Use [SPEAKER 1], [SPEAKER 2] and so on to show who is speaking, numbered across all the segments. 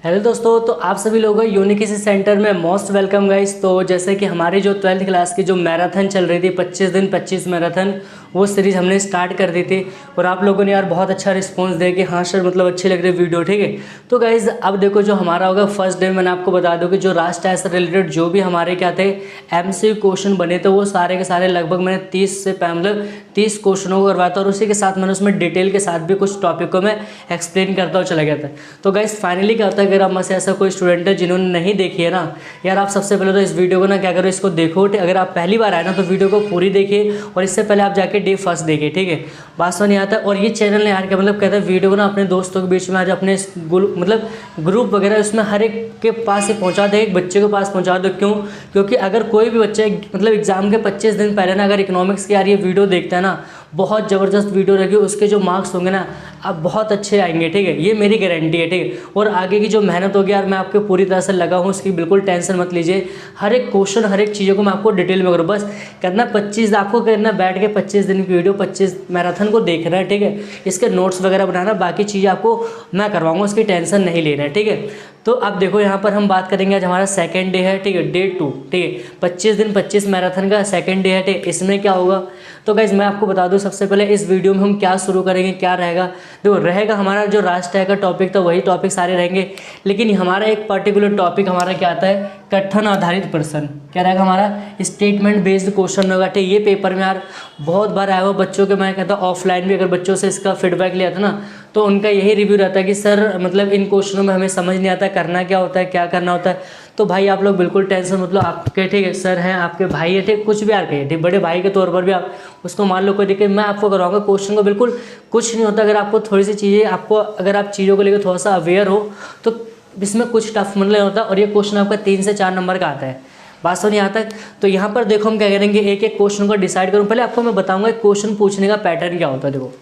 [SPEAKER 1] Hello दोस्तों, तो आप सभी लोगों को यूनिक इसी सेंटर में मोस्ट वेलकम गाइस। तो जैसे कि हमारी जो 12th क्लास की जो मैराथन चल रही थी 25 दिन 25 मैराथन, वो सीरीज़ हमने स्टार्ट कर दी थी और आप लोगों ने यार बहुत अच्छा रिस्पांस दिया कि हाँ सर मतलब अच्छी लग रही वीडियो। ठीक है, तो गाइज़ अब देखो जो हमारा होगा फर्स्ट डे, मैंने आपको बता दूँ कि जो राष्ट्र से रिलेटेड जो भी हमारे क्या थे MCQ क्वेश्चन बने थे वो सारे के सारे लगभग मैंने 30 क्वेश्चनों को करवाया था और उसी के साथ मैंने उसमें डिटेल के साथ भी कुछ टॉपिक को मैं एक्सप्लेन करता हुआ चला गया था। तो गाइज़ फाइनली क्या होता है, अगर आप में से ऐसा कोई स्टूडेंट है जिन्होंने नहीं देखी है ना यार, आप सबसे पहले तो इस वीडियो को ना क्या करो, इसको देखो। अगर आप पहली बार आए ना तो वीडियो को पूरी देखिए और इससे पहले आप जाके डे फर्स्ट देखिए। ठीक है, बात समझ नहीं आता। और ये चैनल ने यार क्या मतलब कहता है वीडियो को ना अपने दोस्तों के बीच में आज अपने मतलब ग्रुप वगैरह उसमें हर एक के पास ही पहुंचा दे, एक बच्चे के पास पहुंचा दो। क्यों? क्योंकि अगर कोई भी बच्चा मतलब एग्जाम के 25 दिन पहले ना अगर इकोनॉमिक्स की यार ये वीडियो देखता है ना, बहुत ज़बरदस्त वीडियो रहेगी, उसके जो मार्क्स होंगे ना अब बहुत अच्छे आएंगे। ठीक है, ये मेरी गारंटी है। ठीक है, और आगे की जो मेहनत होगी यार मैं आपके पूरी तरह से लगा हूँ, उसकी बिल्कुल टेंशन मत लीजिए। हर एक क्वेश्चन हर एक चीज़ों को मैं आपको डिटेल में करूँ, बस करना 25 आपको करना बैठ के 25 दिन की वीडियो 25 मैराथन को देखना है। ठीक है, इसके नोट्स वगैरह बनाना, बाकी चीज़ें आपको मैं करवाऊँगा, उसकी टेंशन नहीं लेना है। ठीक है, तो अब देखो यहाँ पर हम बात करेंगे, आज हमारा सेकंड डे है। ठीक है, डे 2। ठीक है, 25 दिन 25 मैराथन का सेकंड डे है। ठीक है, इसमें क्या होगा तो गाइज मैं आपको बता दूं, सबसे पहले इस वीडियो में हम क्या शुरू करेंगे, क्या रहेगा। देखो रहेगा हमारा जो राष्ट्र का टॉपिक था वही टॉपिक सारे रहेंगे, लेकिन हमारा एक पर्टिकुलर टॉपिक हमारा क्या आता है, कथन आधारित प्रश्न। क्या रहेगा हमारा, स्टेटमेंट बेस्ड क्वेश्चन होगा। ठीक, ये पेपर में यार बहुत बार आया हुआ बच्चों के, मैं कहता हूँ ऑफलाइन भी अगर बच्चों से इसका फीडबैक लिया था ना तो उनका यही रिव्यू रहता है कि सर मतलब इन क्वेश्चनों में हमें समझ नहीं आता करना क्या होता है, क्या करना होता है। तो भाई आप लोग बिल्कुल टेंशन मतलब आपके ठीक है सर हैं, आपके भाई है, ठीक कुछ भी यार कहिए, ठीक बड़े भाई के तौर पर भी आप उसको मान लो कोई दिक्कत, मैं आपको करवाऊंगा क्वेश्चन को, बिल्कुल कुछ नहीं होता। अगर आपको थोड़ी सी चीज़ें आपको अगर आप चीज़ों को लेकर थोड़ा सा अवेयर हो तो इसमें कुछ टफ मतलब नहीं होता। और ये क्वेश्चन आपका 3 से 4 नंबर का आता है, बात सुनिए यहाँ तक। तो यहाँ पर देखो हम क्या करेंगे, एक एक क्वेश्चन को डिसाइड करूँ। पहले आपको मैं बताऊंगा क्वेश्चन पूछने का पैटर्न क्या होता है। देखो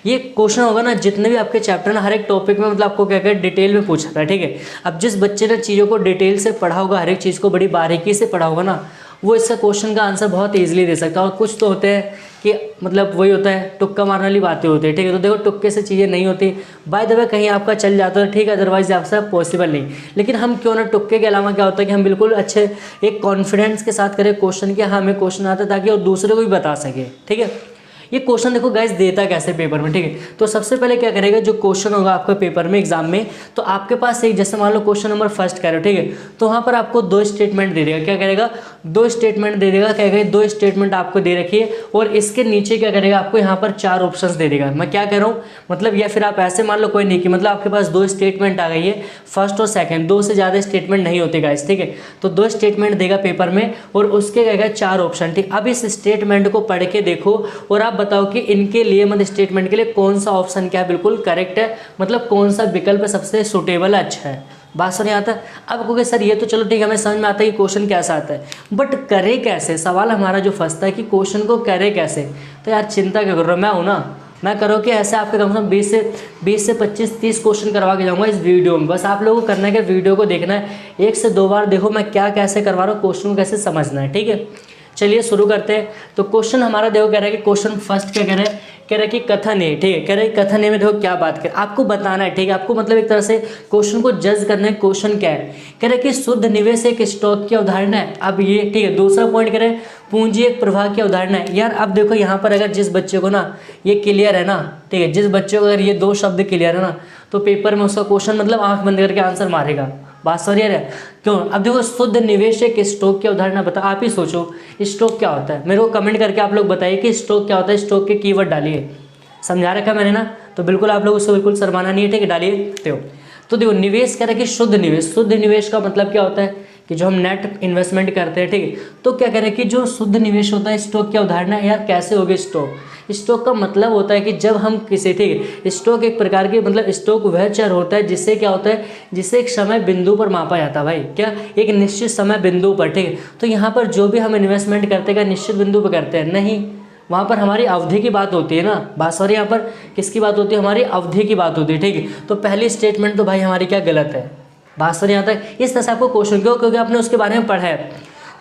[SPEAKER 1] ये क्वेश्चन होगा ना, जितने भी आपके चैप्टर ना हर एक टॉपिक में मतलब आपको क्या क्या डिटेल में पूछा था। ठीक है, अब जिस बच्चे ने चीज़ों को डिटेल से पढ़ा होगा, हर एक चीज़ को बड़ी बारीकी से पढ़ा होगा ना, वो इसका क्वेश्चन का आंसर बहुत ईजिली दे सकता है। और कुछ तो होते हैं कि मतलब वही होता है तुक्का मारने वाली बातें होती है। ठीक है, तो देखो तुक्के से चीज़ें नहीं होती, बाय द वे कहीं आपका चल जाता है ठीक है, अदरवाइज आपसे पॉसिबल नहीं। लेकिन हम क्यों ना तुक्के के अलावा क्या होता है कि हम बिल्कुल अच्छे एक कॉन्फिडेंस के साथ करें क्वेश्चन कि हाँ हमें क्वेश्चन आता है, ताकि और दूसरे को भी बता सके। ठीक है, ये क्वेश्चन देखो गाइस देता कैसे पेपर में। ठीक है, तो सबसे पहले क्या करेगा, जो क्वेश्चन होगा आपके पेपर में एग्जाम में, तो आपके पास एक जैसे मान लो क्वेश्चन नंबर फर्स्ट कह रहे हो, ठीक है, तो वहाँ पर आपको 2 स्टेटमेंट दे देगा। क्या करेगा, 2 स्टेटमेंट दे देगा। क्या करेगा, 2 स्टेटमेंट आपको दे रखी है और इसके नीचे क्या करेगा, आपको यहाँ पर 4 ऑप्शन दे देगा। मैं क्या कह रहा हूँ मतलब, या फिर आप ऐसे मान लो कोई नहीं कि मतलब आपके पास 2 स्टेटमेंट आ गई है, फर्स्ट और सेकेंड, 2 से ज़्यादा स्टेटमेंट नहीं होते गाइस। ठीक है, तो 2 स्टेटमेंट देगा पेपर में और उसके कहेगा 4 ऑप्शन। ठीक, अब इस स्टेटमेंट को पढ़ के देखो और आप बताओ कि इनके लिए मतलब स्टेटमेंट के लिए कौन सा ऑप्शन क्या बिल्कुल करेक्ट है, मतलब कौन सा विकल्प सबसे सुटेबल है, अच्छा है। बात सुनिए आता है। अब क्योंकि सर ये तो चलो ठीक है हमें समझ में आता है कि क्वेश्चन कैसा आता है, बट करे कैसे, सवाल हमारा जो फंसता है कि क्वेश्चन को करे कैसे। तो यार चिंता क्यों कर रहे हो, मैं हूँ ना, मैं करो कि ऐसे आपके कम से कम 20 से 25-30 क्वेश्चन करवा के जाऊंगा इस वीडियो में। बस आप लोगों को करना है कि वीडियो को देखना है, 1 से 2 बार देखो मैं क्या कैसे करवा रहा हूँ, क्वेश्चन को कैसे समझना है। ठीक है, चलिए शुरू करते हैं। तो क्वेश्चन हमारा देखो कह रहा है कि क्वेश्चन फर्स्ट क्या कह रहा है, कह रहा है कि कथन है। ठीक है, कह रहा है कथन है में देखो क्या बात कर आपको बताना है। ठीक है, आपको मतलब एक तरह से क्वेश्चन को जज करना है, क्वेश्चन क्या है। कह रहा है कि शुद्ध निवेश एक स्टॉक की अवधारणा है। अब ये ठीक है, दूसरा पॉइंट कह रहा है पूंजी एक प्रवाह की अवधारणा है। यार अब देखो यहाँ पर अगर जिस बच्चे को ना ये क्लियर है ना, ठीक है, जिस बच्चे को अगर ये 2 शब्द क्लियर है ना, तो पेपर में उसका क्वेश्चन मतलब आंख बंद करके आंसर मारेगा। बात समझ रहे हैं क्यों? अब देखो शुद्ध निवेश एक स्टॉक की अवधारणा बता, आप ही सोचो स्टॉक क्या होता है, मेरे को कमेंट करके आप लोग बताइए कि स्टॉक क्या होता है, स्टॉक के कीवर्ड डालिए, समझा रखा मैंने ना, तो बिल्कुल आप लोग उसको बिल्कुल शर्माना नहीं है। ठीक है, डालिए। तो देखो निवेश कह रहा है कि शुद्ध निवेश, शुद्ध निवेश का मतलब क्या होता है कि जो हम नेट इन्वेस्टमेंट करते हैं। ठीक है, तो क्या कह रहे हैं कि जो शुद्ध निवेश होता है स्टॉक की अवधारणा है। यार कैसे होगी स्टॉक, स्टॉक का मतलब होता है कि जब हम किसी ठीक है, स्टॉक एक प्रकार की मतलब स्टॉक वह चर होता है जिससे क्या होता है, जिससे एक समय बिंदु पर मापा जाता है। भाई क्या, एक निश्चित समय बिंदु पर। ठीक है, तो यहाँ पर जो भी हम इन्वेस्टमेंट करते हैं निश्चित बिंदु पर करते हैं, नहीं वहाँ पर हमारी अवधि की बात होती है ना। बात सॉरी यहाँ पर किसकी बात होती है, हमारी अवधि की बात होती है। ठीक है, तो पहली स्टेटमेंट तो भाई हमारी क्या गलत है। बात सॉरी यहाँ तक इस तरह से आपको क्वेश्चन क्यों, क्योंकि आपने उसके बारे में पढ़ा है।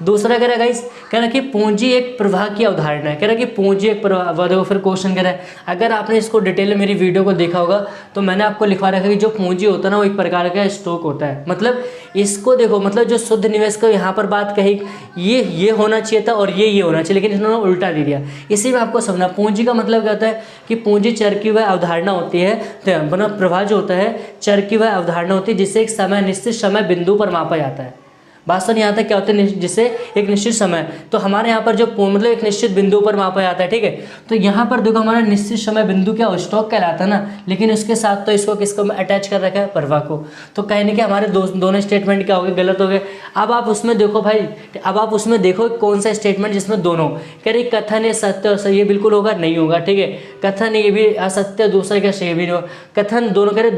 [SPEAKER 1] दूसरा कह रहा है गाइस, कह रहा है कि पूंजी एक प्रवाह की अवधारणा है। कह रहा है कि पूंजी एक प्रवाह, देखो फिर क्वेश्चन कह रहा है, अगर आपने इसको डिटेल में मेरी वीडियो को देखा होगा तो मैंने आपको लिखवा रखा है कि जो पूंजी होता है ना वो एक प्रकार का स्टॉक होता है। मतलब इसको देखो, मतलब जो शुद्ध निवेश का यहाँ पर बात कही, ये होना चाहिए था और ये होना चाहिए, लेकिन इन्होंने उल्टा दे दिया। इसी में आपको समझना, पूंजी का मतलब क्या होता है कि पूंजी चर की वह अवधारणा होती है, मतलब प्रवाह जो होता है चर की वह अवधारणा होती है जिसे एक समय, निश्चित समय बिंदु पर मापा जाता है। वास्तव यहाँ तक क्या होता है, जिससे एक निश्चित समय, तो हमारे यहाँ पर जो मतलब एक निश्चित बिंदु पर मापा जाता है, ठीक है। तो यहाँ पर देखो हमारा निश्चित समय बिंदु क्या स्टॉक कहलाता है ना, लेकिन उसके साथ तो इसको किसको अटैच कर रखा है, प्रवाह को। तो कहने के हमारे दोनों स्टेटमेंट क्या हो गए, गलत हो गए। अब आप उसमें देखो भाई, अब आप उसमें देखो कौन सा स्टेटमेंट जिसमें दोनों कह रही कथन ये सत्य और सही, ये बिल्कुल होगा, नहीं होगा, ठीक है। कथन ये भी असत्य, दूसरा क्या सही भी नहीं होगा। कथन दोनों कह रहे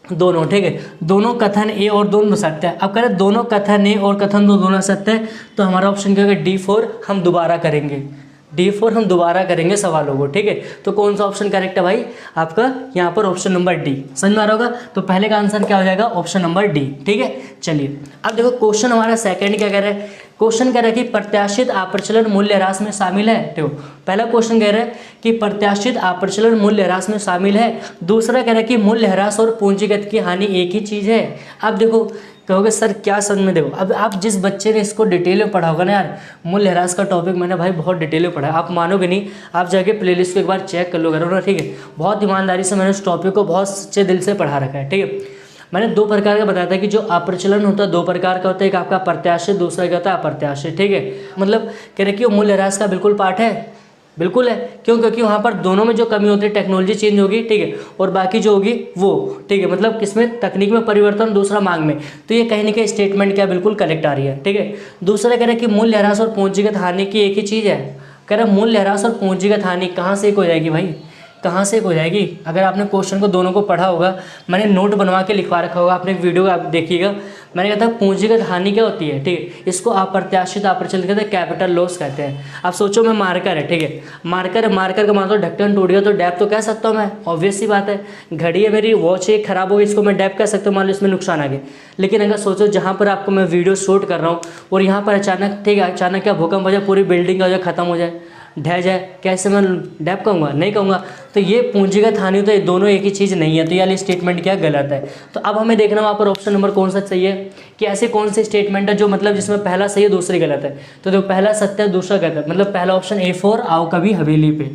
[SPEAKER 1] दोनों, ठीक है, दोनों कथन ए और दोनों सत्य है। अब कह रहे दोनों कथन ए और कथन दोनों सत्य है, तो हमारा ऑप्शन क्या होगा, D4 हम दोबारा करेंगे, D4 हम दोबारा करेंगे सवालों को, ठीक है। तो कौन सा ऑप्शन करेक्ट है भाई आपका, यहाँ पर ऑप्शन नंबर डी। समझ में आ रहा होगा, तो पहले का आंसर क्या हो जाएगा, ऑप्शन नंबर डी, ठीक है। चलिए अब देखो क्वेश्चन हमारा सेकंड क्या कह रहा है, क्वेश्चन कह रहा है कि प्रत्याशित अप्रचलन मूल्य ह्रास में शामिल है। देखो पहला क्वेश्चन कह रहा है कि प्रत्याशित अप्रचलन मूल्य ह्रास में शामिल है, दूसरा कह रहा है कि मूल्य ह्रास और पूंजीगत की हानि एक ही चीज़ है। अब देखो कहोगे सर क्या समझ में, देखो अब आप जिस बच्चे ने इसको डिटेल में पढ़ा होगा ना यार, मूल्य ह्रास का टॉपिक मैंने भाई बहुत डिटेल में पढ़ा है, आप मानोगे नहीं, आप जाके प्लेलिस्ट को एक बार चेक कर लो करो ना, ठीक है। बहुत ईमानदारी से मैंने उस टॉपिक को बहुत सच्चे दिल से पढ़ा रखा है, ठीक है। मैंने दो प्रकार का बताया था कि जो अप्रचलन होता है दो प्रकार का होता है, एक आपका प्रत्याशित, दूसरा क्या होता है अप्रत्याशित, ठीक है। मतलब कह रहे कि वो मूल्य ह्रास का बिल्कुल पार्ट है, बिल्कुल है, क्यों, क्योंकि वहाँ पर दोनों में जो कमी होती है टेक्नोलॉजी चेंज होगी, ठीक है, और बाकी जो होगी वो, ठीक है, मतलब किसमें, तकनीक में परिवर्तन, दूसरा मांग में। तो ये कहीं ना कहीं स्टेटमेंट क्या बिल्कुल करेक्ट आ रही है, ठीक है। दूसरा कह रहे हैं कि मूल्य ह्रास और पूंजीगत हानि की एक ही चीज़ है। कह रहे मूल्य ह्रास और पूंजीगत हानि कहाँ से एक हो जाएगी भाई, कहाँ से एक हो जाएगी। अगर आपने क्वेश्चन को दोनों को पढ़ा होगा, मैंने नोट बनवा के लिखवा रखा होगा, आपने एक वीडियो आप देखिएगा, मैंने कहा था पूंजीगत हानि क्या होती है, ठीक है, इसको अप्रत्याशित अप्रचलित कहते हैं, कैपिटल लॉस कहते हैं। अब सोचो मैं मार्कर है, ठीक है, मार्कर का मान लो ढक्कन टूट गया तो डैप तो कह सकता हूँ मैं, ऑब्वियस सी बात है। घड़ी है मेरी, वॉच है खराब हो गई, इसको मैं डैप कह सकता हूँ, मान लो इसमें नुकसान आ गया। लेकिन अगर सोचो जहाँ पर आपको मैं वीडियो शूट कर रहा हूँ और यहाँ पर अचानक, ठीक है, अचानक क्या भूकंप हो जाए, पूरी बिल्डिंग का जो खत्म हो जाए, ढह जाए, कैसे मैं डैप कहूँगा, नहीं कहूँगा। तो ये पूंजीगत हानि, तो ये दोनों एक ही चीज़ नहीं है, तो ये वाली स्टेटमेंट क्या गलत है। तो अब हमें देखना वहाँ पर ऑप्शन नंबर कौन सा सही है, कि ऐसे कौन से स्टेटमेंट है जो मतलब जिसमें पहला सही है दूसरी गलत है। तो देखो पहला सत्य है दूसरा गलत है, मतलब पहला ऑप्शन A4 आओ कभी हवेली पे,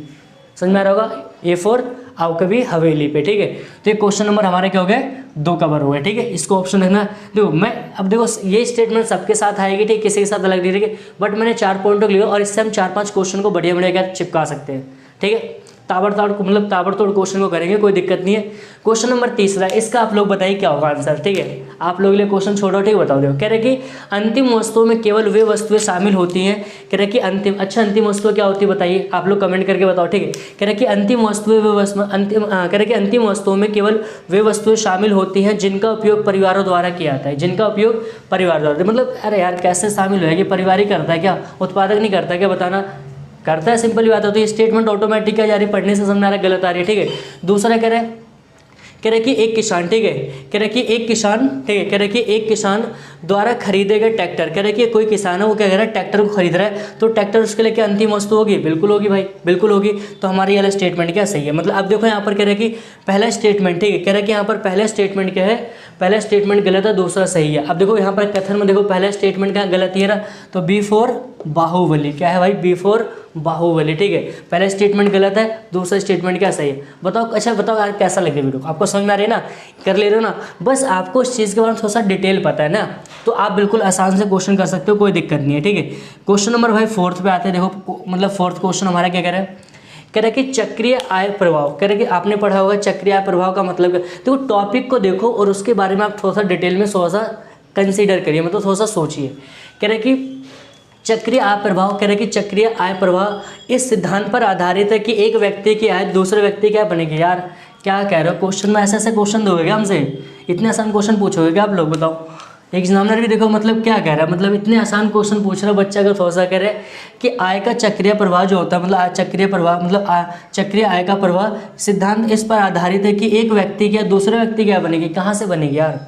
[SPEAKER 1] समझ में आ रहा होगा, A4 आओ कभी हवेली पे, ठीक है। तो ये क्वेश्चन नंबर हमारे क्या हो गए, 2 कवर हो गए, ठीक है। इसको ऑप्शन देखना, देखो मैं अब देखो ये स्टेटमेंट सबके साथ आएगी, ठीक, किसी के साथ अलग नहीं, ठीक है, बट मैंने 4 पॉइंटों को लिया और इससे हम 4-5 क्वेश्चन को बढ़िया बढ़िया चिपका सकते हैं, ठीक है। ताबड़तोड़ क्वेश्चन को करेंगे, कोई दिक्कत नहीं है। क्वेश्चन नंबर तीसरा, इसका आप लोग बताइए क्या होगा आंसर, ठीक है। आप लोग लिए क्वेश्चन छोड़ो, ठीक, बताओ। देखो कह रहे कि अंतिम वस्तुओं में केवल वे वस्तुएं शामिल होती हैं। कह रहे कि अंतिम वस्तुएं क्या होती है बताइए, आप लोग कमेंट करके बताओ, ठीक है। कह रहे कि अंतिम वस्तुओं में केवल वे वस्तुएं शामिल होती हैं जिनका उपयोग परिवारों द्वारा किया जाता है, जिनका उपयोग परिवार द्वारा, मतलब अरे यार कैसे शामिल होएगी, परिवार ही करता है क्या, उत्पादक नहीं करता क्या, बताना, करता है, सिंपल बात है। तो ये स्टेटमेंट ऑटोमेटिक क्या जा रही है, पढ़ने से समझ आ रहा है, गलत आ रही है, ठीक है। दूसरा कह रहे कि एक किसान, ठीक है, कह रहे कि एक किसान, ठीक है, कह रहे कि एक किसान द्वारा खरीदे गए ट्रैक्टर, कह रहे कि कोई किसान है वो क्या कह रहा है, ट्रैक्टर को खरीद रहा है, तो ट्रैक्टर उसके लिए क्या अंतिम वस्तु होगी, बिल्कुल होगी भाई, बिल्कुल होगी। तो हमारी वाला स्टेटमेंट क्या सही है, मतलब अब देखो यहाँ पर कह रहे कि पहला स्टेटमेंट, ठीक है, कह रहे कि यहाँ पर पहला स्टेटमेंट क्या है, पहला स्टेटमेंट गलत है, दूसरा सही है। अब देखो यहाँ पर कथन में देखो पहला स्टेटमेंट क्या गलत ही रहा, तो B4 बाहुबली, क्या है भाई, B4 बाहुबली, ठीक है, पहला स्टेटमेंट गलत है, दूसरा स्टेटमेंट क्या सही है, बताओ। अच्छा बताओ यार कैसा लगे वीडियो, आपको समझ में आ रही है ना, कर ले रहे हो ना, बस आपको इस चीज़ के बारे में थोड़ा सा डिटेल पता है ना, तो आप बिल्कुल आसान से क्वेश्चन कर सकते हो, कोई दिक्कत नहीं है, ठीक है। क्वेश्चन नंबर भाई 4th पे आते हैं, देखो मतलब 4th क्वेश्चन हमारा क्या कह रहा है, कह रहे कि चक्रीय आय प्रभाव, कह रहे कि आपने पढ़ा होगा चक्रीय आय प्रभाव का मतलब क्या, देखो टॉपिक को देखो और उसके बारे में आप थोड़ा सा डिटेल में थोड़ा सा कंसीडर करिए, मतलब थोड़ा सा सोचिए। कह रहे कि चक्रीय आय प्रभाव, कह रहे कि चक्रीय आय प्रभाव इस सिद्धांत पर आधारित है कि एक व्यक्ति की आय दूसरे व्यक्ति क्या बनेगी। यार क्या कह रहे हो, क्वेश्चन में ऐसे क्वेश्चन दोगे क्या हमसे, इतने आसान क्वेश्चन पूछोगे क्या आप लोग, बताओ। एग्जामिनर भी देखो मतलब क्या कह रहा है, मतलब इतने आसान क्वेश्चन पूछ रहा है बच्चा, अगर थोड़ा सा कह रहे हैं कि आय का चक्रीय प्रवाह जो होता है, मतलब चक्रीय प्रवाह मतलब चक्रीय आय का प्रवाह सिद्धांत इस पर आधारित है कि एक व्यक्ति क्या दूसरे व्यक्ति क्या बनेगी, कहाँ से बनेगी यार,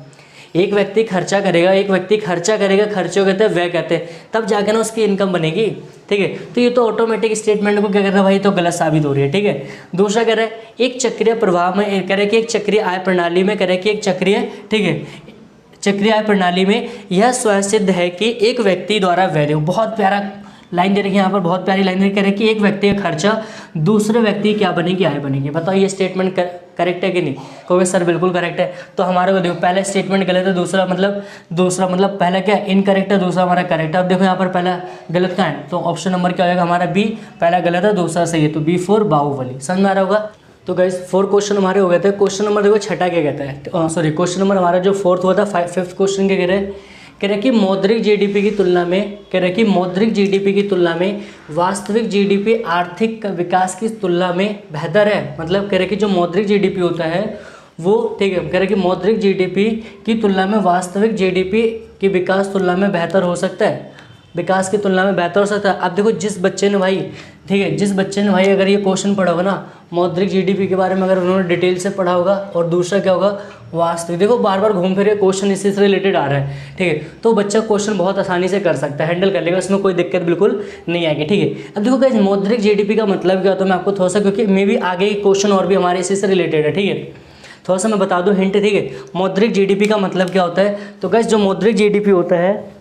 [SPEAKER 1] एक व्यक्ति खर्चा करेगा, खर्चों कहते हैं व्यय कहते हैं, तब जाकर ना उसकी इनकम बनेगी। ठीक है, तो ये तो ऑटोमेटिक स्टेटमेंट को क्या कर रहा है भाई, तो गलत साबित हो रही है। ठीक है, दूसरा कह रहा है एक चक्रीय प्रवाह में, कह रहा है कि एक चक्रीय आय प्रणाली में, कह रहा है कि एक चक्रीय, ठीक है, चक्रीय आय प्रणाली में यह स्वसिद्ध है कि एक व्यक्ति द्वारा व्यय, बहुत प्यारा लाइन दे रखी है यहाँ पर, बहुत प्यारी लाइन दे रखी है कि एक व्यक्ति का खर्चा दूसरे व्यक्ति क्या बनेगी, आय बनेगी। बताओ ये स्टेटमेंट करेक्ट है कि नहीं? कहोगे सर बिल्कुल करेक्ट है। तो हमारे को देखो पहला स्टेटमेंट गलत है, दूसरा मतलब पहला क्या इनकरेक्ट है, दूसरा हमारा करेक्ट है। अब देखो यहाँ पर पहला गलत कहाँ है, तो ऑप्शन नंबर क्या हो जाएगा हमारा बी, पहला गलत है दूसरा सही है, तो बी फॉर बाहुबली। समझ में आ रहा होगा। तो गाइस 4 क्वेश्चन हमारे हो गए थे। क्वेश्चन नंबर देखो छठा क्या कहता है, सॉरी क्वेश्चन नंबर हमारा जो 4th हुआ था, 5th क्वेश्चन क्या कह रहे कि मौद्रिक जीडीपी की तुलना में वास्तविक जीडीपी आर्थिक विकास की तुलना में बेहतर है। मतलब कह रहे कि जो मौद्रिक जीडीपी होता है वो, ठीक है, कह रहे कि मौद्रिक जीडीपी की तुलना में वास्तविक जीडीपी की विकास तुलना में बेहतर हो सकता है, विकास की तुलना में बेहतर हो सकता है। अब देखो जिस बच्चे ने भाई, ठीक है, जिस बच्चे ने भाई अगर ये क्वेश्चन पढ़ा होगा ना मौद्रिक जीडीपी के बारे में, अगर उन्होंने डिटेल से पढ़ा होगा, और दूसरा क्या होगा वास्तविक, देखो बार बार घूम फिर क्वेश्चन इसी से रिलेटेड आ रहा है। ठीक है, तो बच्चा क्वेश्चन बहुत आसानी से कर सकता है, हैंडल कर लेगा, इसमें कोई दिक्कत बिल्कुल नहीं आएगी। ठीक है, अब देखो गाइस मौद्रिक जीडीपी का मतलब क्या होता है, मैं आपको थोड़ा सा, क्योंकि मे भी आगे क्वेश्चन और भी हमारे इसी से रिलेटेड है। ठीक है, थोड़ा सा मैं बता दूं हिंट। ठीक है, मौद्रिक जीडीपी का मतलब क्या होता है, तो गाइस जो मौद्रिक जीडीपी होता है,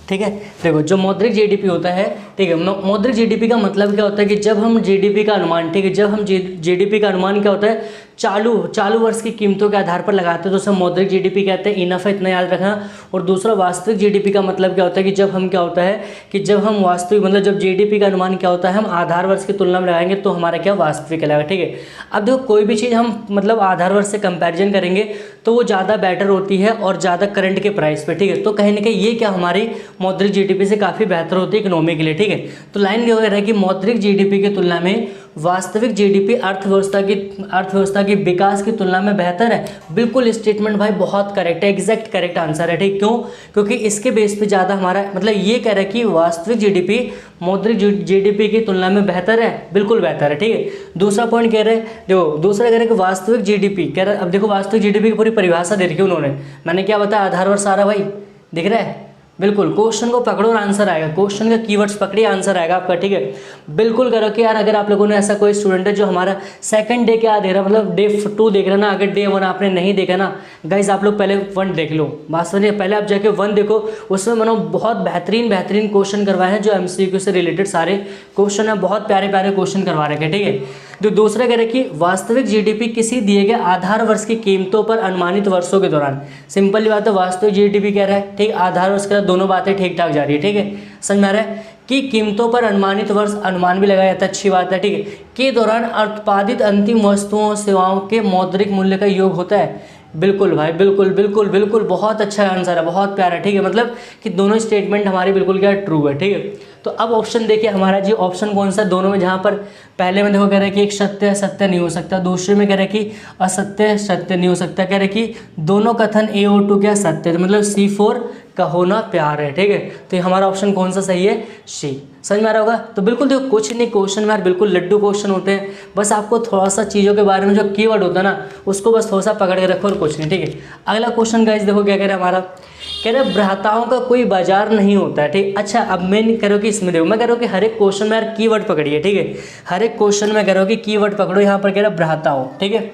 [SPEAKER 1] ठीक है, देखो जो मौद्रिक जीडीपी होता है, ठीक है, मौद्रिक जीडीपी का मतलब क्या होता है कि जब हम जीडीपी का अनुमान, ठीक है, जब हम जीडीपी का अनुमान क्या होता है चालू वर्ष की कीमतों के आधार पर लगाते हैं, तो उसे मौद्रिक जीडीपी कहते हैं। इनफ है, इतना याद रखना। और दूसरा वास्तविक जीडीपी का मतलब क्या होता है कि जब हम क्या होता है कि जब हम वास्तविक, मतलब जब जीडीपी का अनुमान क्या होता है हम आधार वर्ष की तुलना में लगाएंगे तो हमारा क्या वास्तविक कहलाएगा। ठीक है, अब देखो कोई भी चीज़ हम मतलब आधार वर्ष से कंपेरिजन करेंगे तो वो ज़्यादा बेटर होती है और ज़्यादा करंट के प्राइस पे। ठीक है, तो कहीं ना कहीं ये क्या हमारी मौद्रिक जीडीपी से काफ़ी बेहतर होती है इकोनॉमी के लिए। ठीक है, तो लाइन ये वगैरह है कि मौद्रिक जीडीपी की तुलना में वास्तविक जीडीपी अर्थव्यवस्था की विकास की तुलना में बेहतर है। बिल्कुल स्टेटमेंट भाई बहुत करेक्ट है, एग्जैक्ट करेक्ट आंसर है। ठीक, क्यों? क्योंकि इसके बेस पे ज़्यादा हमारा मतलब ये कह रहा है कि वास्तविक जीडीपी मौद्रिक जीडीपी की तुलना में बेहतर है, बिल्कुल बेहतर है। ठीक है, दूसरा पॉइंट कह रहे हैं, देखो दूसरा कह रहे हैं कि वास्तविक जीडीपी कह रहा है, अब देखो वास्तविक जीडीपी की पूरी परिभाषा दे रखी है उन्होंने, मैंने क्या बताया आधार वर्ष सारा भाई दिख रहा है, बिल्कुल क्वेश्चन को पकड़ो और आंसर आएगा, क्वेश्चन का कीवर्ड्स पकड़िए आंसर आएगा आपका। ठीक है, बिल्कुल करो कि यार अगर आप लोगों ने ऐसा कोई स्टूडेंट है जो हमारा सेकंड डे क्या दे रहा है, मतलब डे 2 देख रहा ना, अगर डे 1 आपने नहीं देखा ना गाइस, आप लोग पहले 1 देख लो, बात समझिए, पहले आप जाके 1 देखो, उसमें मैंने बहुत बेहतरीन क्वेश्चन करवाए हैं जो MCQ से रिलेटेड सारे क्वेश्चन है, बहुत प्यारे क्वेश्चन करवा रखे हैं। ठीक है, जो दूसरा कह रहे कि वास्तविक जीडीपी किसी दिए गए आधार वर्ष की कीमतों पर अनुमानित वर्षों के दौरान, सिंपल बात है वास्तविक जीडीपी कह रहा है, ठीक, आधार वर्ष का दोनों बातें ठीक ठाक जा रही है। ठीक है, समझ में आ रहा है कि कीमतों पर अनुमानित वर्ष, अनुमान भी लगाया जाता है, अच्छी बात है। ठीक है, के दौरान उत्पादित अंतिम वस्तुओं और सेवाओं के मौद्रिक मूल्य का योग होता है। बिल्कुल भाई, बिल्कुल बहुत अच्छा आंसर है, बहुत प्यारा। ठीक है, मतलब कि दोनों स्टेटमेंट हमारी बिल्कुल क्या ट्रू है। ठीक है, तो अब ऑप्शन देखिए हमारा जी, ऑप्शन कौन सा दोनों में, जहाँ पर पहले में देखो कह रहा है कि एक सत्य नहीं हो सकता, दूसरे में कह रहा है कि असत्य सत्य नहीं हो सकता, कह रहे कि दोनों कथन A और 2 क्या सत्य है, मतलब C4 का होना प्यार है। ठीक है, तो ये हमारा ऑप्शन कौन सा सही है, C। समझ में आ रहा होगा। तो बिल्कुल देखो कुछ नहीं, क्वेश्चन में यार बिल्कुल लड्डू क्वेश्चन होते हैं, बस आपको थोड़ा सा चीज़ों के बारे में जो कीवर्ड होता है ना उसको बस थोड़ा सा पकड़ के रखो और कुछ नहीं। ठीक है, अगला क्वेश्चन गाइस देखो क्या कह रहा है हमारा, कह रहे भ्राताओं का कोई बाजार नहीं होता है। ठीक, अच्छा अब मैं नहीं कह रहा हूँ कि इसमें देखो, मैं कह रहा हूँ कि हर एक क्वेश्चन में यार कीवर्ड पकड़िए। ठीक है, हर एक क्वेश्चन में कह रहा हूँ कि कीवर्ड पकड़ो, यहाँ पर कह रहा भ्राताओं, ठीक है,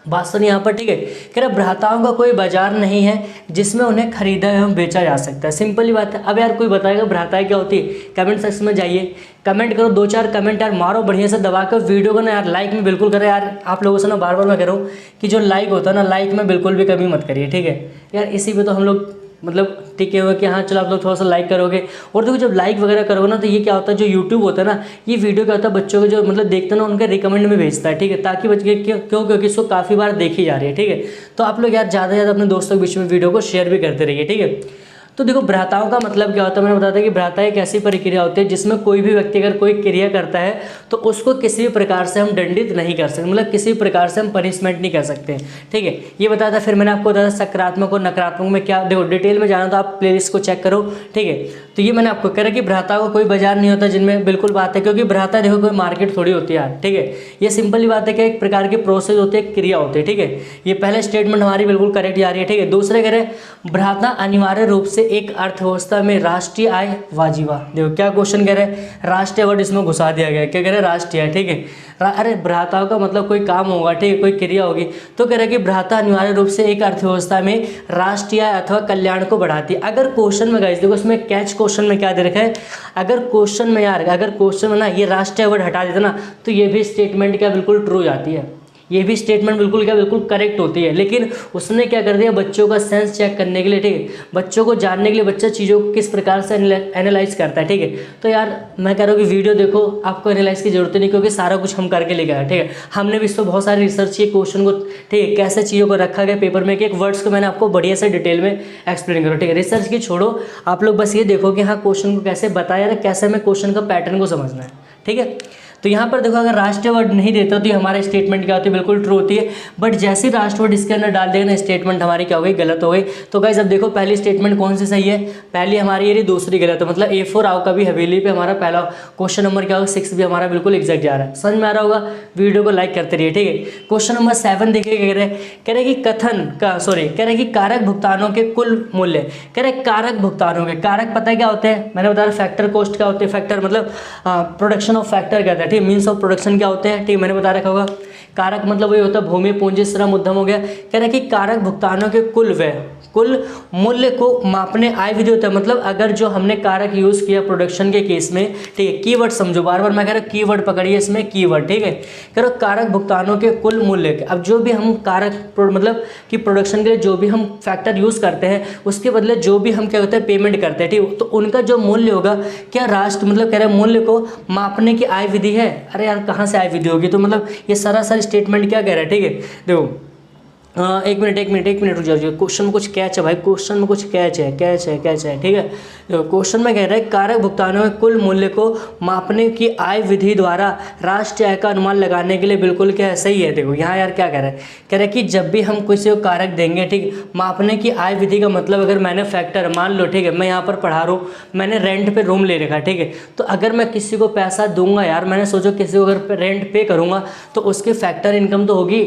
[SPEAKER 1] बात सुन यहाँ पर। ठीक है, कह रहा भ्राताओं का कोई बाजार नहीं है जिसमें उन्हें खरीदा एवं बेचा जा सकता है। सिंपल ही बात है। अब यार कोई बताएगा भ्राताएं क्या होती है, कमेंट सेक्शन में जाइए, कमेंट करो, 2-4 कमेंट यार मारो बढ़िया से दबा कर, वीडियो को ना यार लाइक में बिल्कुल करें यार। आप लोगों से ना बार बार मैं कह रहा हूँ कि जो लाइक होता है ना, लाइक में बिल्कुल भी कमी मत करिए। ठीक है यार, इसी पे तो हम लोग मतलब टिके हुए कि हाँ चलो आप लोग थोड़ा सा लाइक करोगे। और देखो जब लाइक वगैरह करोगे ना तो ये क्या होता है, जो यूट्यूब होता है ना, ये वीडियो क्या होता है बच्चों को जो मतलब देखते हैं ना उनके रिकमेंड में भेजता है। ठीक है, ताकि बच्चे क्यों, क्योंकि इसको काफ़ी बार देखी जा रही है। ठीक है, तो आप लोग यार ज़्यादा से ज़्यादा अपने दोस्तों के बीच में वीडियो को शेयर भी करते रहिए। ठीक है, तो देखो भ्राताओं का मतलब क्या होता है, मैंने बताया था कि भ्राता एक ऐसी प्रक्रिया होती है जिसमें कोई भी व्यक्ति अगर कोई क्रिया करता है तो उसको किसी भी प्रकार से हम दंडित नहीं कर सकते, मतलब किसी भी प्रकार से हम पनिशमेंट नहीं कर सकते। ठीक है, ये बताया था। फिर मैंने आपको बताया सकारात्मक और नकारात्मक में क्या, देखो डिटेल में जाना तो आप प्लेलिस्ट को चेक करो। ठीक है, तो ये मैंने आपको कह रहा कि भ्राता को कोई बाजार नहीं होता जिनमें, बिल्कुल बात है, क्योंकि भ्राता देखो कोई मार्केट थोड़ी होती है यार, ठीक है। ये सिंपल ही बात है कि एक प्रकार की प्रोसेस होती है, क्रिया होती है, ठीक है। ये पहले स्टेटमेंट हमारी बिल्कुल करेक्ट जा रही है, ठीक है। दूसरे कह रहे भ्राता अनिवार्य रूप से एक अर्थव्यवस्था में राष्ट्रीय आय वाजिबा, देखो क्या क्वेश्चन कह रहे हैं, राष्ट्रीय वर्ड इसमें घुसा दिया गया है, क्या कह रहे हैं, राष्ट्रीय, ठीक है। अरे भ्राताओं का मतलब कोई काम होगा, ठीक है, कोई क्रिया होगी, तो कह रहे हैं कि भ्राता अनिवार्य रूप से एक अर्थव्यवस्था में राष्ट्रीय अथवा कल्याण को बढ़ाती है। अगर क्वेश्चन में गाइस देखो इसमें कैच क्वेश्चन में क्या दे रखा है, अगर क्वेश्चन में यार, अगर क्वेश्चन में ना ये राष्ट्रीय वर्ड हटा देता ना तो ये भी स्टेटमेंट क्या बिल्कुल ट्रू जाती है, ये भी स्टेटमेंट बिल्कुल क्या बिल्कुल करेक्ट होती है। लेकिन उसने क्या कर दिया, बच्चों का सेंस चेक करने के लिए, ठीक है, बच्चों को जानने के लिए बच्चा चीज़ों को किस प्रकार से एनालाइज करता है, ठीक है। तो यार मैं कह रहा हूँ कि वीडियो देखो, आपको एनालाइज की जरूरत नहीं, क्योंकि सारा कुछ हम करके लेके आए, ठीक है। हमने भी इस पर बहुत सारी रिसर्च की, क्वेश्चन को, ठीक है, कैसे चीज़ों को रखा गया पेपर में, एक वर्ड्स को मैंने आपको बढ़िया से डिटेल में एक्सप्लेन करो, ठीक है। रिसर्च की छोड़ो, आप लोग बस ये देखो कि हाँ क्वेश्चन को कैसे बताया, कैसे हमें क्वेश्चन का पैटर्न को समझना है, ठीक है। तो यहाँ पर देखो अगर राष्ट्रीय वर्ड नहीं देता तो ये हमारा स्टेटमेंट क्या होती है, बिल्कुल ट्रू होती है। बट जैसे ही राष्ट्रीय वर्ड इसके अंदर डाल देगा ना, स्टेटमेंट हमारी क्या हो गई, गलत हो गई। तो गाइस अब देखो पहली स्टेटमेंट कौन सी सही है, पहली हमारी ये रही, दूसरी गलत है। मतलब A4 आओ कभी हवेली पे हमारा पहला क्वेश्चन नंबर क्या होगा, 6 भी हमारा बिल्कुल एग्जैक्ट जा रहा है। समझ में आ रहा होगा, वीडियो को लाइक करते रहिए, ठीक है। क्वेश्चन नंबर 7 देखिए, कह रहे कि कथन का कह रहे कि कारक भुगतानों के कुल मूल्य, कह रहे कारक भुगतानों के, कारक पता है क्या होते हैं, मैंने बताया फैक्टर कॉस्ट क्या होते हैं, फैक्टर मतलब प्रोडक्शन ऑफ फैक्टर कहते हैं, ठीक, मीन्स ऑफ प्रोडक्शन क्या होते हैं, ठीक, मैंने बता रखा होगा। कारक मतलब वही होता है भूमि पूंजी श्रम उद्यम हो गया। कह रहा है कि कारक भुगतानों के कुल व्यय, कुल मूल्य को मापने आय विधि होता है। मतलब अगर जो हमने कारक यूज किया प्रोडक्शन के केस में, ठीक है, कीवर्ड समझो, बार बार मैं कह रहा हूँ कीवर्ड पकड़िए इसमें, कीवर्ड, ठीक है। कह रहा कारक भुगतानों के कुल मूल्य के, अब जो भी हम कारक मतलब कि प्रोडक्शन के लिए जो भी हम फैक्टर यूज करते हैं उसके बदले जो भी हम क्या होता है पेमेंट करते हैं, ठीक, तो उनका जो मूल्य होगा, क्या राष्ट्र मतलब कह रहे हैं मूल्य को मापने की आय विधि है। अरे यार कहाँ से आय विधि होगी, तो मतलब ये सारा स्टेटमेंट क्या कह रहा है, ठीक है। देखो एक मिनट रुक जाओ, क्वेश्चन में कुछ कैच है भाई, क्वेश्चन में कुछ कैच है, ठीक है। देखो क्वेश्चन में कह रहा है कारक भुगतानों के कुल मूल्य को मापने की आय विधि द्वारा राष्ट्रीय आय का अनुमान लगाने के लिए बिल्कुल क्या है, सही है। देखो यहाँ यार क्या कह रहा है, कह रहा है कि जब भी हम किसी को कारक देंगे, ठीक, मापने की आय विधि का मतलब अगर मैंने फैक्टर मान लो, ठीक है, मैं यहाँ पर पढ़ा रहा हूँ, मैंने रेंट पे रूम ले रखा है, ठीक है, तो अगर मैं किसी को पैसा दूंगा यार, मैंने सोचो किसी को अगर रेंट पे करूँगा तो उसकी फैक्टर इनकम तो होगी,